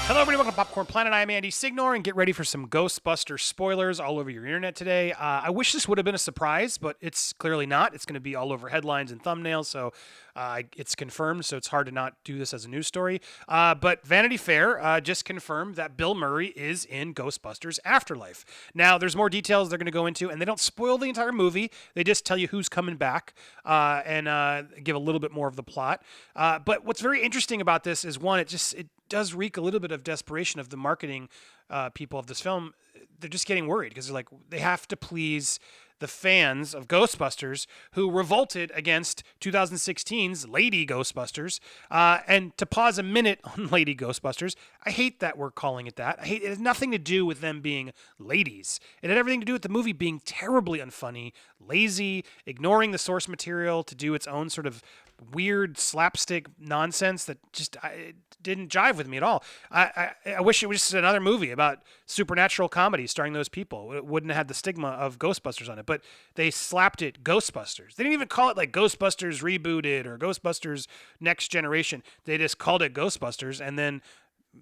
Hello, everybody. Welcome to Popcorn Planet. I'm Andy Signor, and get ready for some Ghostbusters spoilers all over your internet today. I wish this would have been a surprise, but it's clearly not. It's going to be all over headlines and thumbnails, so it's confirmed, so it's hard to not do this as a news story. But Vanity Fair just confirmed that Bill Murray is in Ghostbusters Afterlife. Now, there's more details they're going to go into, and they don't spoil the entire movie. They just tell you who's coming back and give a little bit more of the plot. But what's very interesting about this is, one, it does reek a little bit of desperation of the marketing people of this film. They're just getting worried because they're like, they have to please the fans of Ghostbusters who revolted against 2016's Lady Ghostbusters. And to pause a minute on Lady Ghostbusters, I hate that we're calling it that. It has nothing to do with them being ladies. It had everything to do with the movie being terribly unfunny, lazy, ignoring the source material to do its own sort of weird slapstick nonsense that just didn't jive with me at all. I wish it was just another movie about supernatural comedy starring those people. It wouldn't have had the stigma of Ghostbusters on it, but they slapped it Ghostbusters. They didn't even call it like Ghostbusters Rebooted or Ghostbusters Next Generation. They just called it Ghostbusters and then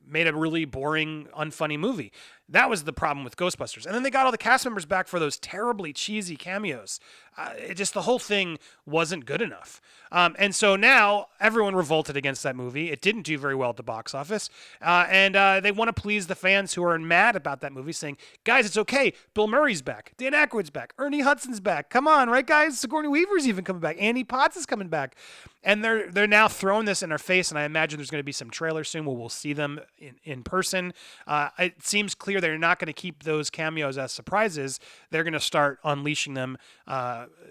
made a really boring, unfunny movie. That was the problem with Ghostbusters. And then they got all the cast members back for those terribly cheesy cameos. The whole thing wasn't good enough. And so now everyone revolted against that movie. It didn't do very well at the box office. And they want to please the fans who are mad about that movie, saying, guys, it's okay. Bill Murray's back. Dan Aykroyd's back. Ernie Hudson's back. Come on, right, guys? Sigourney Weaver's even coming back. Andy Potts is coming back. And they're now throwing this in our face, and I imagine there's going to be some trailer soon where we'll see them in person. It seems clear they're not going to keep those cameos as surprises. They're going to start unleashing them.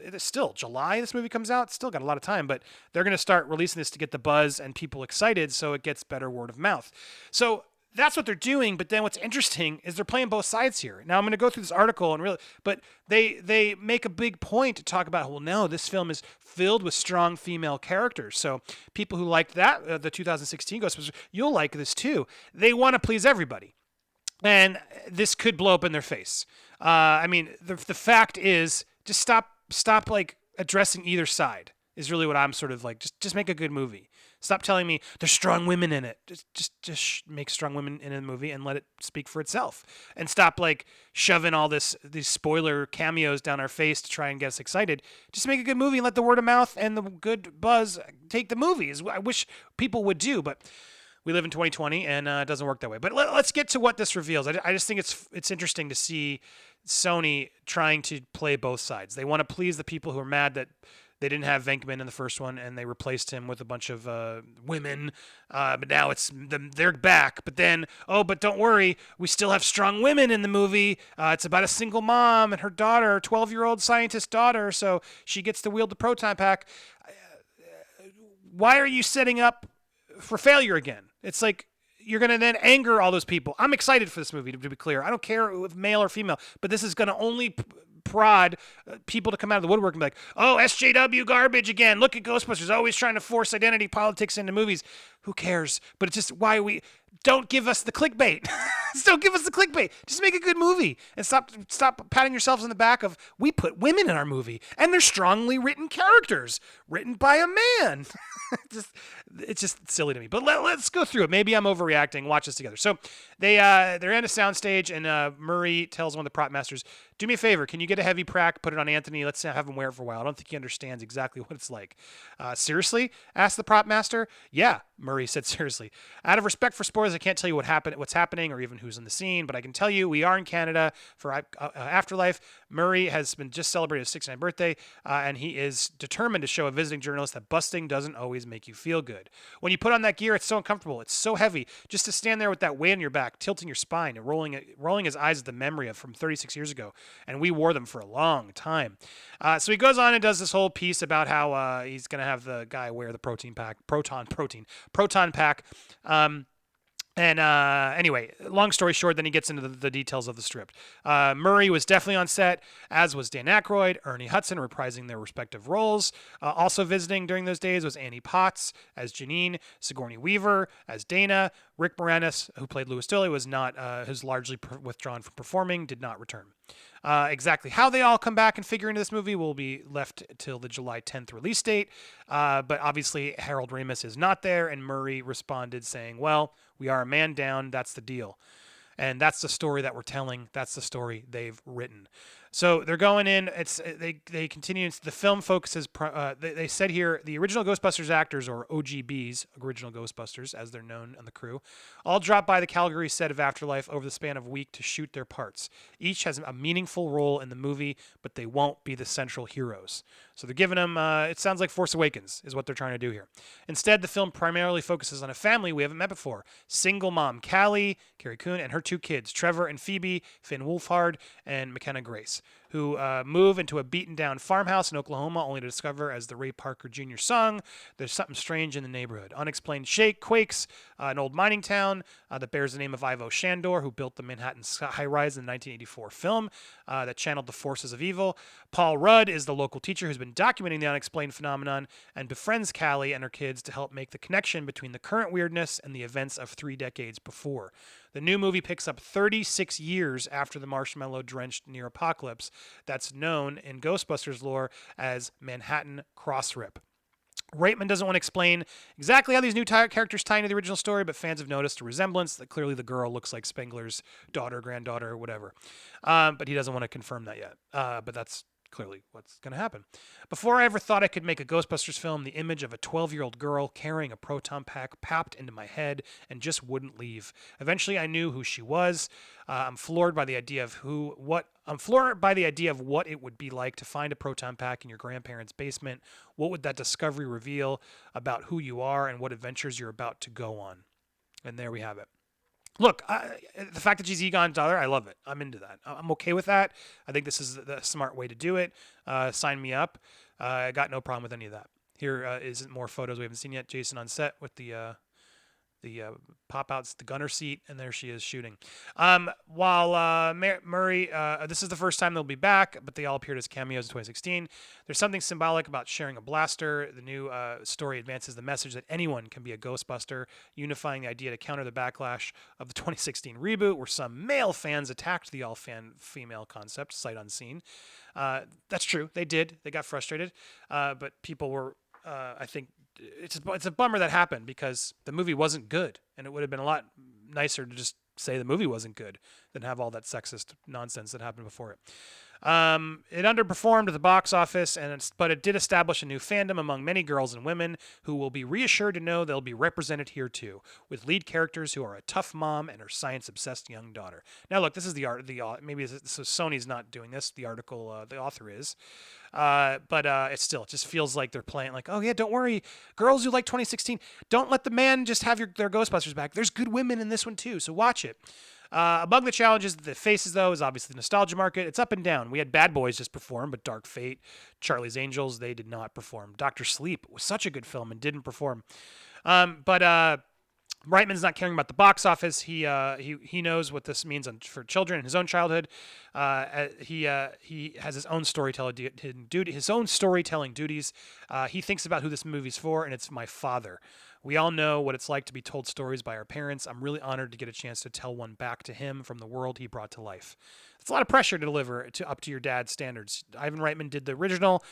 It's still July this movie comes out. It's still got a lot of time, but they're going to start releasing this to get the buzz and people excited so it gets better word of mouth. So that's what they're doing, but then what's interesting is they're playing both sides here. Now I'm going to go through this article but they make a big point to talk about, well, no, this film is filled with strong female characters. So people who liked that, the 2016 Ghostbusters, you'll like this too. They want to please everybody. And this could blow up in their face. The fact is, just stop like addressing either side is really what I'm sort of like. Just make a good movie. Stop telling me there's strong women in it. Just make strong women in a movie and let it speak for itself. And stop like shoving all these spoiler cameos down our face to try and get us excited. Just make a good movie and let the word of mouth and the good buzz take the movie. I wish people would do, but we live in 2020 and it doesn't work that way. But let's get to what this reveals. I just think it's interesting to see Sony trying to play both sides. They want to please the people who are mad that they didn't have Venkman in the first one and they replaced him with a bunch of women. But now they're back. But then, but don't worry, we still have strong women in the movie. It's about a single mom and her daughter, 12-year-old scientist daughter. So she gets to wield the proton pack. Why are you setting up for failure again? It's like you're going to then anger all those people. I'm excited for this movie, to be clear. I don't care if male or female, but this is going to only prod people to come out of the woodwork and be like, oh, SJW garbage again. Look at Ghostbusters always trying to force identity politics into movies. Who cares? But it's just why don't give us the clickbait. Just don't give us the clickbait. Just make a good movie and stop patting yourselves on the back of, we put women in our movie and they're strongly written characters written by a man. It's just silly to me. But let's go through it. Maybe I'm overreacting. Watch this together. So they're in a soundstage and Murray tells one of the prop masters, do me a favor. Can you get a heavy prac, put it on Anthony? Let's have him wear it for a while. I don't think he understands exactly what it's like. Seriously? Asked the prop master. Yeah, Murray said seriously. Out of respect for spoilers, I can't tell you what's happening or even who's in the scene, but I can tell you we are in Canada for Afterlife. Murray has been just celebrated his 69th birthday, and he is determined to show a visiting journalist that busting doesn't always make you feel good. When you put on that gear, it's so uncomfortable. It's so heavy. Just to stand there with that weight on your back, tilting your spine, and rolling his eyes at the memory of from 36 years ago. And we wore them for a long time. So he goes on and does this whole piece about how he's going to have the guy wear the proton pack. Anyway, long story short, then he gets into the details of the script. Murray was definitely on set, as was Dan Aykroyd, Ernie Hudson, reprising their respective roles. Also visiting during those days was Annie Potts as Janine, Sigourney Weaver as Dana, Rick Moranis, who played Louis Tully, was largely withdrawn from performing, did not return. Exactly how they all come back and figure into this movie will be left till the July 10th release date. But obviously, Harold Ramis is not there, and Murray responded saying, "Well, we are a man down. That's the deal." And that's the story that we're telling. That's the story they've written. So they're going in. They continue. The film focuses. They said here the original Ghostbusters actors, or OGBs, original Ghostbusters, as they're known on the crew, all dropped by the Calgary set of Afterlife over the span of a week to shoot their parts. Each has a meaningful role in the movie, but they won't be the central heroes. So they're giving them. It sounds like Force Awakens is what they're trying to do here. Instead, the film primarily focuses on a family we haven't met before: single mom Callie, Carrie Coon, and her two kids, Trevor and Phoebe, Finn Wolfhard, and McKenna Grace, who move into a beaten-down farmhouse in Oklahoma only to discover, as the Ray Parker Jr. song, there's something strange in the neighborhood. Unexplained quakes, an old mining town that bears the name of Ivo Shandor, who built the Manhattan high-rise in the 1984 film that channeled the forces of evil. Paul Rudd is the local teacher who's been documenting the unexplained phenomenon and befriends Callie and her kids to help make the connection between the current weirdness and the events of 3 decades before. The new movie picks up 36 years after the marshmallow-drenched near-apocalypse that's known in Ghostbusters lore as Manhattan Crossrip. Reitman doesn't want to explain exactly how these new characters tie into the original story, but fans have noticed a resemblance that clearly the girl looks like Spengler's daughter, granddaughter, whatever. But he doesn't want to confirm that yet. But that's clearly what's going to happen. Before I ever thought I could make a Ghostbusters film, the image of a 12-year-old girl carrying a proton pack popped into my head and just wouldn't leave. Eventually, I knew who she was. I'm floored by the idea of what it would be like to find a proton pack in your grandparents' basement. What would that discovery reveal about who you are and what adventures you're about to go on? And there we have it. Look, the fact that she's Egon's daughter, I love it. I'm into that. I'm okay with that. I think this is the smart way to do it. Sign me up. I got no problem with any of that. Here is more photos we haven't seen yet. Jason on set with the pop-outs, the gunner seat, and there she is shooting. While Murray, this is the first time they'll be back, but they all appeared as cameos in 2016. There's something symbolic about sharing a blaster. The new story advances the message that anyone can be a Ghostbuster, unifying the idea to counter the backlash of the 2016 reboot, where some male fans attacked the all-female concept, sight unseen. That's true. They did. They got frustrated. But people were, I think, it's a bummer that happened because the movie wasn't good, and it would have been a lot nicer to just say the movie wasn't good than have all that sexist nonsense that happened before it. It underperformed at the box office, but it did establish a new fandom among many girls and women who will be reassured to know they'll be represented here too, with lead characters who are a tough mom and her science-obsessed young daughter. Now, look, this is maybe so Sony's not doing this. The article, the author is. But it just feels like they're playing like, oh yeah, don't worry, girls who like 2016, don't let the man just have their Ghostbusters back. There's good women in this one too, so watch it. Among the challenges that it faces, though, is obviously the nostalgia market. It's up and down. We had Bad Boys just perform, but Dark Fate, Charlie's Angels, they did not perform. Dr. Sleep was such a good film and didn't perform. But Reitman's not caring about the box office. He knows what this means for children in his own childhood. He has his own storytelling duties. He thinks about who this movie's for, and it's my father. We all know what it's like to be told stories by our parents. I'm really honored to get a chance to tell one back to him from the world he brought to life. It's a lot of pressure to deliver up to your dad's standards. Ivan Reitman did the original.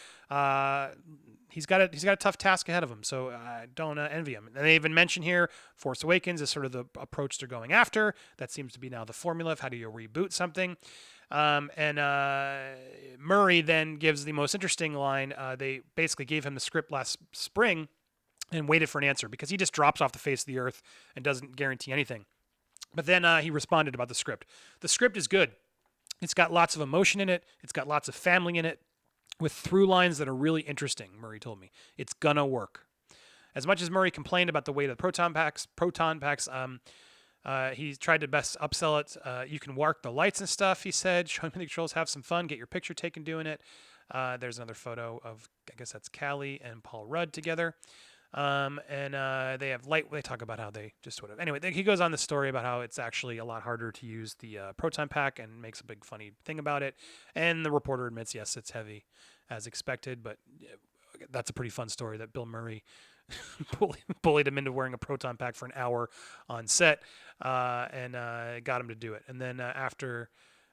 He's got a tough task ahead of him, so I don't envy him. And they even mention here Force Awakens is sort of the approach they're going after. That seems to be now the formula of how do you reboot something. Murray then gives the most interesting line. They basically gave him the script last spring and waited for an answer because he just drops off the face of the earth and doesn't guarantee anything. But then he responded about the script. The script is good. It's got lots of emotion in it. It's got lots of family in it with through lines that are really interesting, Murray told me. It's gonna work. As much as Murray complained about the weight of the proton packs, he tried to best upsell it. You can work the lights and stuff, he said. Show me the controls, have some fun, get your picture taken doing it. There's another photo of, I guess that's Callie and Paul Rudd together. They have they talk about how they just sort of, anyway, he goes on the story about how it's actually a lot harder to use the proton pack and makes a big funny thing about it. And the reporter admits, yes, it's heavy as expected, but that's a pretty fun story that Bill Murray bullied him into wearing a proton pack for an hour on set, and got him to do it. And then after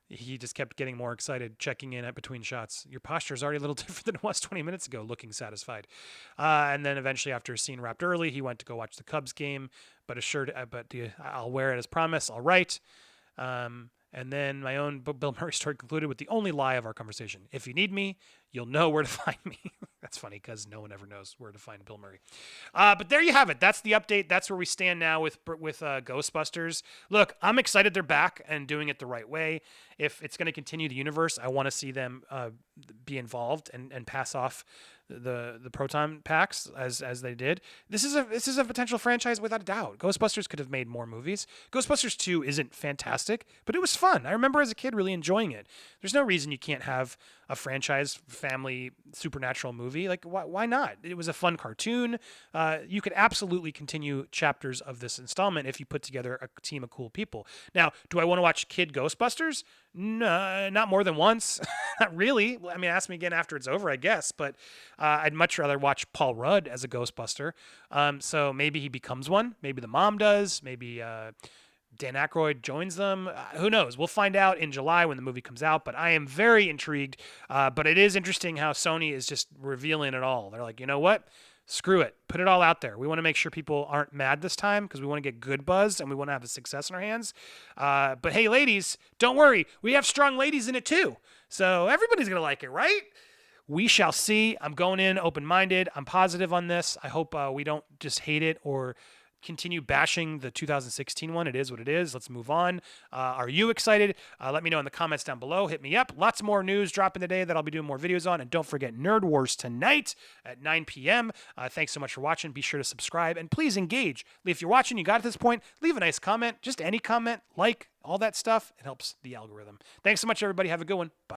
He just kept getting more excited, checking in at between shots. Your posture is already a little different than it was 20 minutes ago, looking satisfied. And then eventually, after a scene wrapped early, he went to go watch the Cubs game, but I'll wear it as promised. I'll write. And then my own Bill Murray story concluded with the only lie of our conversation. If you need me, you'll know where to find me. That's funny because no one ever knows where to find Bill Murray. But there you have it. That's the update. That's where we stand now with Ghostbusters. Look, I'm excited they're back and doing it the right way. If it's going to continue the universe, I want to see them be involved and pass off the proton packs as they did. This is a potential franchise without a doubt. Ghostbusters could have made more movies. Ghostbusters 2 isn't fantastic, but it was fun. I remember as a kid really enjoying it. There's no reason you can't have a franchise family supernatural movie. Like why not? It was a fun cartoon. You could absolutely continue chapters of this installment if you put together a team of cool people. Now, do I want to watch Kid Ghostbusters? No, not more than once. Not really. I mean, ask me again after it's over, I guess. But I'd much rather watch Paul Rudd as a Ghostbuster. So maybe he becomes one. Maybe the mom does. Maybe Dan Aykroyd joins them. Who knows? We'll find out in July when the movie comes out. But I am very intrigued. But it is interesting how Sony is just revealing it all. They're like, you know what? Screw it. Put it all out there. We want to make sure people aren't mad this time because we want to get good buzz and we want to have a success in our hands. But hey, ladies, don't worry. We have strong ladies in it too. So everybody's going to like it, right? We shall see. I'm going in open-minded. I'm positive on this. I hope we don't just hate it or continue bashing the 2016 one. It is what it is. Let's move on. Are you excited? Let me know in the comments down below. Hit me up. Lots more news dropping today that I'll be doing more videos on. And don't forget Nerd Wars tonight at 9 p.m. Thanks so much for watching. Be sure to subscribe and please engage. If you're watching, you got to this point, leave a nice comment. Just any comment, like, all that stuff. It helps the algorithm. Thanks so much, everybody. Have a good one. Bye.